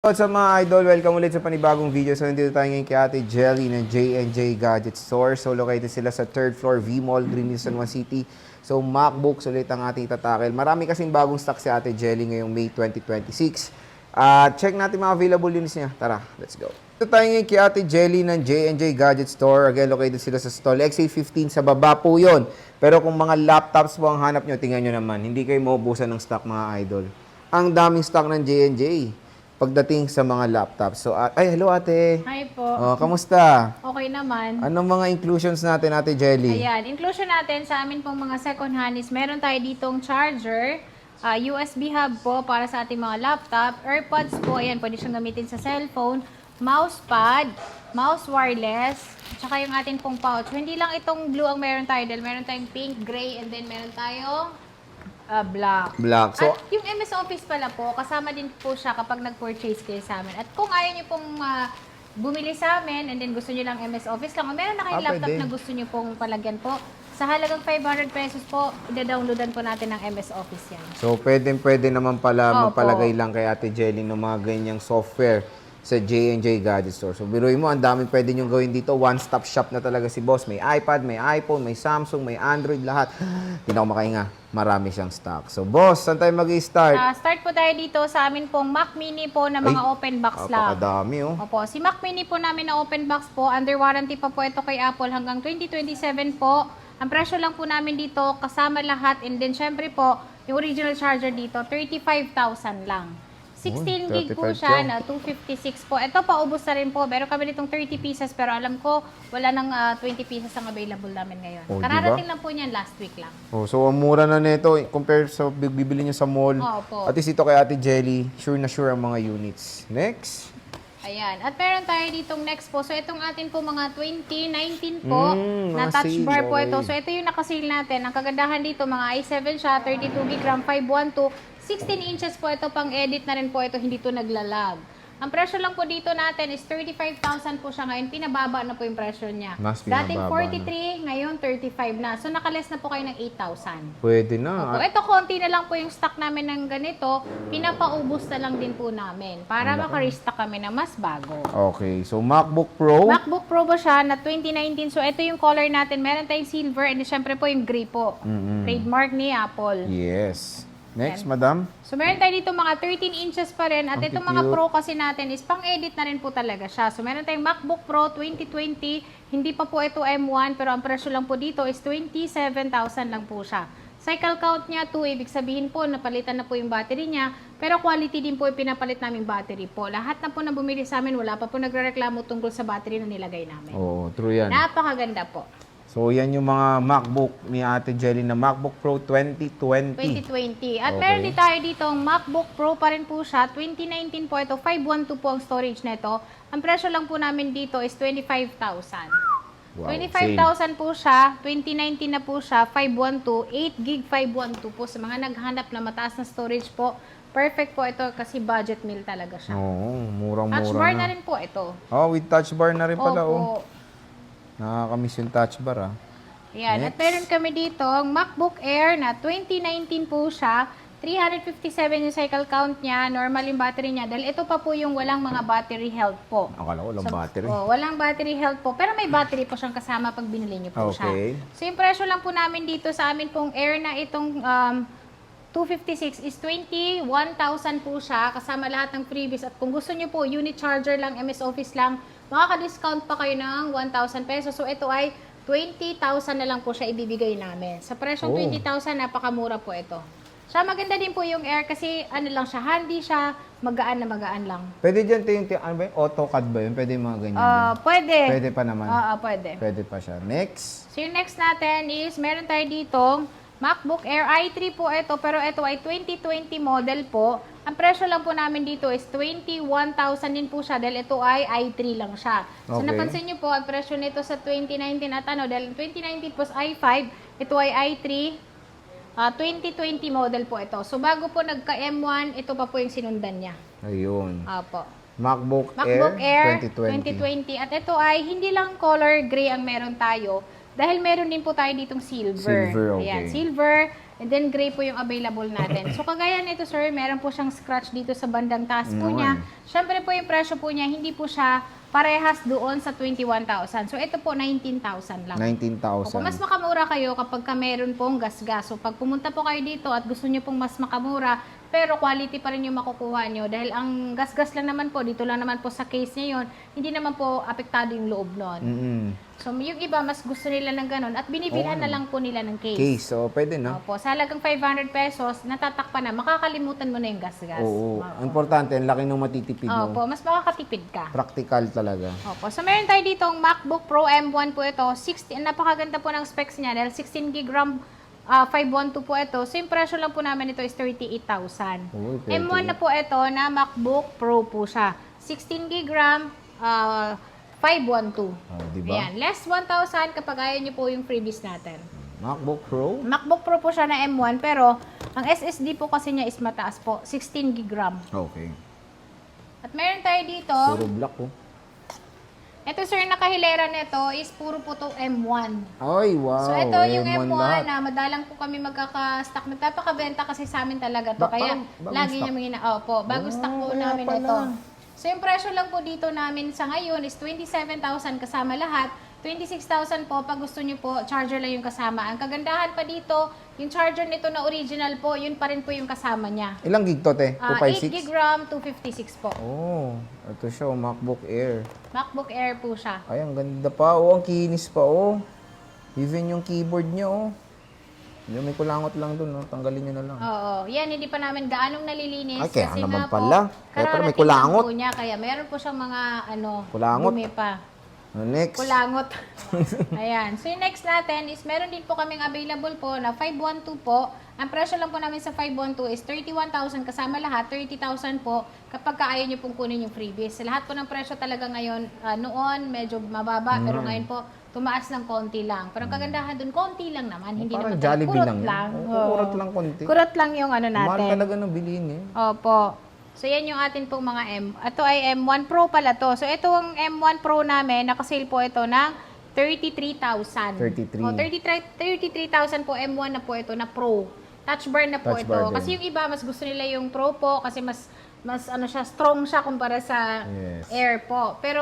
What's up mga idol? Welcome ulit sa panibagong video. So, nandito tayo ngayon kay Ate Jelly ng J&J Gadget Store. So, located sila sa 3rd floor, V-Mall, Green Hills, San Juan City. So, MacBooks ulit ang ating tatakil. Marami kasing bagong stock si Ate Jelly ngayong May 2026. Check natin mga available units niya. Tara, let's go. Dito tayo ngayon kay Ate Jelly ng J&J Gadget Store. Again, located sila sa stall XA15. Sa baba po yun. Pero kung mga laptops po ang hanap nyo, tingnan nyo naman. Hindi kayo maubusan ng stock mga idol. Ang daming stock ng J&J pagdating sa mga laptops. So, hello ate. Hi po. Kamusta? Okay naman. Anong mga inclusions natin, Ate Jelly? Ayan, inclusion natin sa amin pong mga second hand is meron tayo ditong charger, USB hub po para sa ating mga laptop, AirPods po, ayan, pwede siyang gamitin sa cellphone, mousepad, mouse wireless, tsaka yung ating pong pouch. Hindi lang itong blue ang meron tayo dahil meron tayong pink, gray, and then meron tayong black. Black. So, At yung MS Office pala po, kasama din po siya kapag nag-purchase kayo sa amin. At kung ayaw nyo pong bumili sa amin and then gusto nyo lang MS Office lang, o meron na kayong laptop pwede. na gusto nyo pong palagyan po, sa halagang 500 pesos po, ida-downloadan po natin ng MS Office yan. so pwede naman pala Opo. magpalagay lang kay Ate Jelly ng mga ganyang software sa J&J Gadget Store. So, biruin mo, ang daming pwede nyo gawin dito. One-stop shop na talaga si boss. May iPad, may iPhone, may Samsung, may Android, lahat. Hindi na ako makahinga. Marami siyang stock. So, boss, saan tayo mag-i-start? Start po tayo dito sa amin pong Mac Mini po na mga open box lang. Napakadami, oh. Opo, si Mac Mini po namin na open box po, under warranty pa po ito kay Apple hanggang 2027 po. Ang presyo lang po namin dito, kasama lahat, and then syempre po, yung original charger dito, 35,000 lang. 16 gig po 35 siya lang. na 256 po. Ito paubos na rin po. Meron kami nitong 30 pieces pero alam ko wala nang 20 pieces ang available namin ngayon. Oh, Kararating diba? lang po niyan last week lang. Oh, so, ang mura na nito compare sa bibili nyo sa mall. Opo. At least ito kay Ate Jelly, sure na sure ang mga units. Next. Ayan. At meron tayo ditong next po. So, itong atin po mga 2019 po na mga touch sale, bar po okay. ito. So, ito yung nakasale natin. Ang kagandahan dito, mga i7 siya, 32 gig RAM, 512, 16 inches po ito, pang edit na rin po ito, hindi to naglalag. Ang presyo lang po dito natin is 35,000 po siya ngayon. Pinababa na po yung presyo niya. Mas Dating pinababa 43, ngayon 35 na. So, nakaless na po kayo ng 8,000. Pwede Opo, na. ito konti na lang po yung stock namin ng ganito. Pinapaubos na lang din po namin para maka-restock kami ng mas bago. Okay, so MacBook Pro. MacBook Pro ba siya na 2019? So, ito yung color natin. Meron tayong silver and syempre po yung gray po. Trademark ni Apple. Yes. Next, Yan. madam. So, meron tayo dito mga 13 inches pa rin. At Ang itong mga cute. Pro kasi natin is pang-edit na rin po talaga siya. So, meron tayong MacBook Pro 2020. Hindi pa po ito M1, pero ang presyo lang po dito is 27,000 lang po siya. Cycle count niya 2, ibig sabihin po, napalitan na po yung battery niya. Pero quality din po yung pinapalit naming battery po. Lahat na po na bumili sa amin, wala pa po nagrereklamo tungkol sa battery na nilagay namin. Oo, true yan. Napakaganda po. So, yan yung mga MacBook ni Ate Jelly na MacBook Pro 2020. 2020. At Okay. meron din tayo dito MacBook Pro pa rin po siya. 2019 po ito. 512 po ang storage nito. Ang presyo lang po namin dito is 25,000. Wow, 25,000 po siya. 2019 na po siya. 512. 8 gig 512 po. Sa mga naghanap na mataas na storage po, perfect po ito kasi budget meal talaga siya. Oo, murang-mura Touch bar na. na rin po ito. Oh, with touch bar na rin pala, oh. Opo. Nakakamiss yung touch bar, ah. Ayan. At Next. meron kami dito ang MacBook Air na 2019 po siya. 357 yung cycle count niya. Normal yung battery niya. Dahil ito pa po yung walang mga battery health po. Akala ko lang battery. Walang battery health po. Pero may battery po siyang kasama pag binili niyo po Okay. siya. So yung presyo lang po namin dito sa amin pong Air na itong 256 is 21,000 po siya. Kasama lahat ng freebies. At kung gusto niyo po, unit charger lang, MS Office lang, makaka-discount pa kayo ng 1,000 pesos. So ito ay 20,000 na lang po siya ibibigay namin. Sa presyong Oh. 20,000, napakamura po ito. Siya maganda din po yung Air kasi ano lang siya, handy siya, magaan na magaan lang. Pwede dyan ano ba yun? AutoCAD ba yun? Pwede yung mga ganyan dyan. Pwede. Pwede pa naman. Pwede. Pwede pa siya. Next. So yung next natin is, meron tayo dito, MacBook Air i3 po ito, pero ito ay 2020 model po. Ang presyo lang po namin dito is 21,000 din po siya dahil ito ay i3 lang siya. So Okay. napansin niyo po, ang presyo nito sa 2019 at dahil 2019 po is i5, ito ay i3, 2020 model po ito. So bago po nagka M1, ito pa po yung sinundan niya. Ayun. Apo. MacBook Air 2020. 2020. At ito ay hindi lang color gray ang meron tayo. Dahil meron din po tayo ditong silver. Silver, okay. Ayan, silver. And then gray po yung available natin. So kagaya nito sir, meron po siyang scratch dito sa bandang taas po niya. Syempre po yung presyo po niya, hindi po siya parehas doon sa 21,000. So ito po 19,000 lang. 19,000. Opo, mas makamura kayo kapag ka meron pong gas-gas. So pag pumunta po kayo dito at gusto niyo pong mas makamura, pero quality pa rin yung makukuha nyo. Dahil ang gas-gas lang naman po, dito lang naman po sa case niya yun, hindi naman po apektado yung loob nun. So yung iba, mas gusto nila ng ganun at binibilhan na lang po nila ng case. Case, so pwede no? Opo, sa halagang 500 pesos, natatakpan na, makakalimutan mo na yung gas-gas. Oo. Ang importante, ang laki ng matitipid mo. Opo, mas makakatipid ka. Practical talaga. Opo, so meron tayo ditong MacBook Pro M1 po ito. 60, napakaganda po ng specs niya dahil 16 gig RAM 512 po ito. So, yung presyo lang po namin ito is 38,000. M1 na po ito na MacBook Pro po siya. 16 gig RAM, 512. Diba? Ayan, less 1,000 kapag ayaw nyo po yung freebies natin. MacBook Pro? MacBook Pro po siya na M1 pero ang SSD po kasi niya is mataas po. 16 gig RAM. Okay. At meron tayo dito. Puro black oh. Ito sir, nakahilera nito is puro po to M1. Ay, wow. So ito yung M1 lahat. na madalang po kami magkaka-stock. Nagpapakabenta kasi sa amin talaga to. Kaya lagi niya mga opo, bago stock po namin ito. So yung presyo lang po dito namin sa ngayon is 27,000 kasama lahat. 26,000 po pag gusto niyo po, charger lang yung kasama. Ang kagandahan pa dito, yung charger nito na original po, yun pa rin po yung kasama niya. Ilang gig to, te? 8 gig RAM, 256 po. Oh, ito siya, MacBook Air. MacBook Air po siya. Ay, ang ganda pa. Oh, ang kinis pa, oh. Even yung keyboard niya, oh. Yung may kulangot lang dun, oh. Tanggalin nyo na lang. Oo. Yan, hindi pa namin gaanong nalilinis. Ay, kaya kasi naman nga pala. Kaya pala may kulangot. Po niya, kaya meron po siyang mga, Kulangot? dumi pa. Next. Kulangot. Ayan. So, yung next natin is meron din po kaming available po na 512 po. Ang presyo lang po namin sa 512 is 31,000 kasama lahat, 30,000 po kapag kaayaw nyo pong kunin yung freebies. Sa lahat po ng presyo talaga ngayon, noon medyo mababa, pero ngayon po tumaas ng konti lang. Pero ang kagandahan dun, konti lang naman. Hindi Parang naman Jollibee kurot lang. lang. Oo, kurot lang konti. Kurot lang yung ano Mahal natin. talaga ng bilihin eh. Opo. So, yan yung atin pong mga Ito ay M1 Pro pala to. So, ito ang M1 Pro namin. Nakasale po ito ng 33,000. 33. O, 33,000 po. M1 na po ito na Pro. Touch bar na po Touch ito. bar din. Kasi yung iba, mas gusto nila yung Pro po kasi mas ano siya, strong siya kumpara sa Yes. Air po. Pero,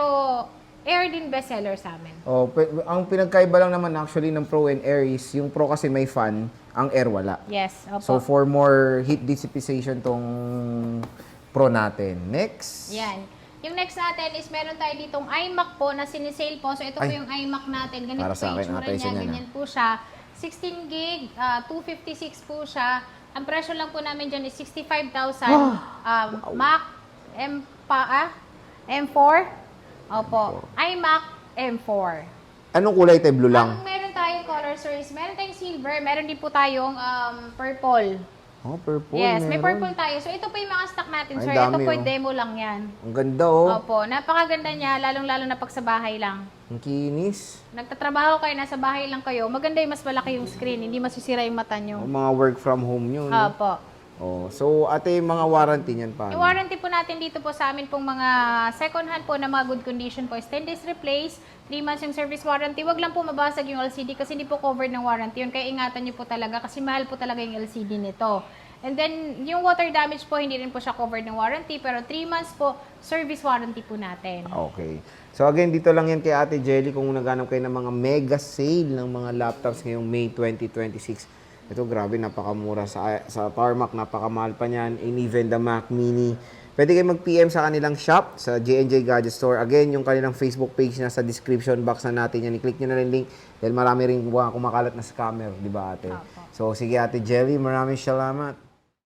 Air din bestseller sa amin. Oh, ang pinagkaiba lang naman actually ng Pro and Air is yung Pro kasi may fan, ang Air wala. Yes, opo. So for more heat dissipation tong Pro natin. Next. Yan. Yung next natin is meron tayo ditong iMac po na sinisale po. So ito po Ay. yung iMac natin. Ganito Para po sa yung akin, itsura ata, isa niya. niyan, Ganyan po siya. 16 gig, 256 po siya. Ang presyo lang po namin dyan is 65,000. Mac M4. Opo. iMac M4. Anong kulay tayo? Blue lang? Ang meron tayong color series, meron tayong silver, meron din po tayong purple. Oh, purple. Yes, may meron. purple tayo. So, ito po yung mga stock natin, Ay, sir. Ito dami, po oh. demo lang yan. Ang ganda oh. Opo, napakaganda niya, lalong-lalo na pag sa bahay lang. Ang kinis. Nagtatrabaho kayo, nasa bahay lang kayo, maganda yung mas malaki yung screen, hindi masisira yung mata nyo. Ang mga work from home nyo. No? Opo. Oh, so ate, yung mga warranty niyan pa. Yung warranty po natin dito po sa amin pong mga second hand po na mga good condition po is 10 days replace, 3 months yung service warranty. Wag lang po mabasag yung LCD kasi hindi po covered ng warranty yun. Kaya ingatan nyo po talaga kasi mahal po talaga yung LCD nito. And then, yung water damage po, hindi rin po siya covered ng warranty. Pero 3 months po, service warranty po natin. Okay. So again, dito lang yan kay Ate Jelly kung naghanap kayo ng mga mega sale ng mga laptops ngayong May 2026. Ito, grabe, napakamura sa Tarmac, napakamahal pa niyan. And even the Mac Mini. Pwede kayo mag-PM sa kanilang shop, sa J&J Gadget Store. Again, yung kanilang Facebook page na sa description box na natin yan. I-click nyo na rin link dahil marami rin kumakalat na scammer, di ba ate? Opo. So, sige Ate Jelly, maraming salamat.